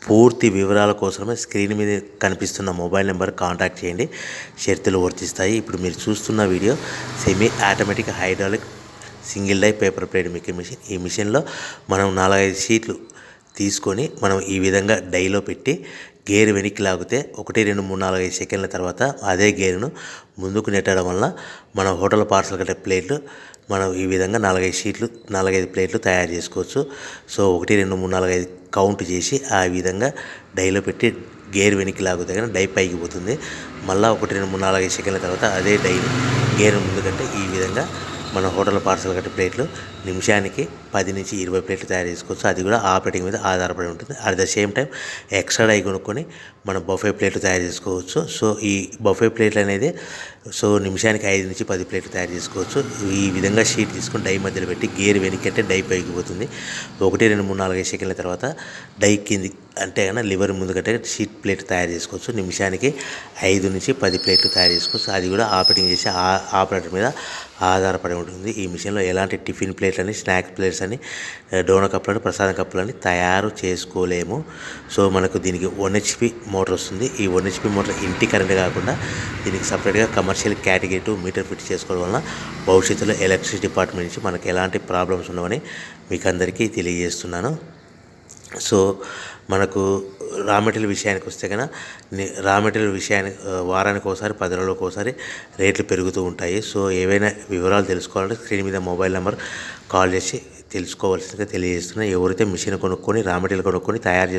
పూర్తి వివరాల కోసమే స్క్రీన్ మీద కనిపిస్తున్న మొబైల్ నెంబర్ కాంటాక్ట్ చేయండి. షరతులు వర్తిస్తాయి. ఇప్పుడు మీరు చూస్తున్న video semi automatic hydraulic single die paper plate making machine. ఈ మిషన్లో మనం 4-5 షీట్లు తీసుకొని మనం ఈ విధంగా డైలో పెట్టి గేర్ వెనక్కి లాగితే 1 2 3 4 5 సెకండ్ల తర్వాత అదే గేరును ముందుకు నెట్టడం వల్ల మన హోటల్ పార్సల్ కట్టే ప్లేట్లు మనం ఈ విధంగా 4-5 షీట్లు 4-5 ప్లేట్లు తయారు చేసుకోవచ్చు. సో 1 2 3 4 5 కౌంట్ చేసి ఆ విధంగా డైలో పెట్టి గేర్ వెనక్కి లాగితే కానీ డై పైకి పోతుంది. మళ్ళీ 1 2 3 4 5 సెకండ్ల తర్వాత అదే డైని గేర్ ముందుకంటే ఈ విధంగా మన హోటల్ పార్సల్ కట్టే ప్లేట్లు నిమిషానికి 10 నుంచి 20 ప్లేట్లు తయారు చేసుకోవచ్చు. అది కూడా ఆపరేటింగ్ మీద ఆధారపడి ఉంటుంది. At the same time extra die కొనుక్కొని మనం బఫే ప్లేట్లు తయారు చేసుకోవచ్చు. సో ఈ బఫే ప్లేట్లు అనేది నిమిషానికి 5 నుంచి 10 ప్లేట్లు తయారు చేసుకోవచ్చు. ఈ విధంగా షీట్ తీసుకొని డై మధ్యలో పెట్టి గేర్ వెనక్కి అంటే డై పైకి పోతుంది. 1 2 3 4 5 సెకండ్ల తర్వాత డై కింది అంటే కన్నా లివర్ ముందుకంటే షీట్ ప్లేట్ తయారు చేసుకోవచ్చు. నిమిషానికి 5 నుంచి 10 ప్లేట్లు తయారు చేసుకోవచ్చు. అది కూడా ఆపరేటింగ్ చేసే ఆపరేటర్ మీద ఆధారపడి ఉంటుంది. ఈ మిషన్లో ఎలాంటి టిఫిన్ ప్లేట్లని, స్నాక్స్ ప్లేట్స్ అని, డోనా కప్పులని, ప్రసాదం కప్పులని తయారు చేసుకోలేము. సో మనకు దీనికి 1 HP మోటార్ వస్తుంది. ఈ 1 HP మోటార్ ఇంటి కరెంట్ కాకుండా దీనికి సపరేట్గా కమర్షియల్ కేటగిరీ 2 మీటర్ ఫిట్ చేసుకోవడం వలన భవిష్యత్తులో ఎలక్ట్రిసిటీ డిపార్ట్మెంట్ నుంచి మనకు ఎలాంటి ప్రాబ్లమ్స్ ఉండవని మీకు అందరికీ తెలియజేస్తున్నాను. సో మనకు రా మెటీరియల్ విషయానికి వస్తే కనుక రా మెటీరియల్ విషయానికి వారానికి ఒకసారి 10 రోజులకు ఒకసారి రేట్లు పెరుగుతూ ఉంటాయి. సో ఏవైనా వివరాలు తెలుసుకోవాలంటే స్క్రీన్ మీద మొబైల్ నెంబర్ కాల్ చేసి తెలుసుకోవాల్సిందిగా తెలియజేస్తున్నాను. ఎవరైతే మిషన్ కొనుక్కొని రా మెటీరియల్ కొనుక్కొని తయారు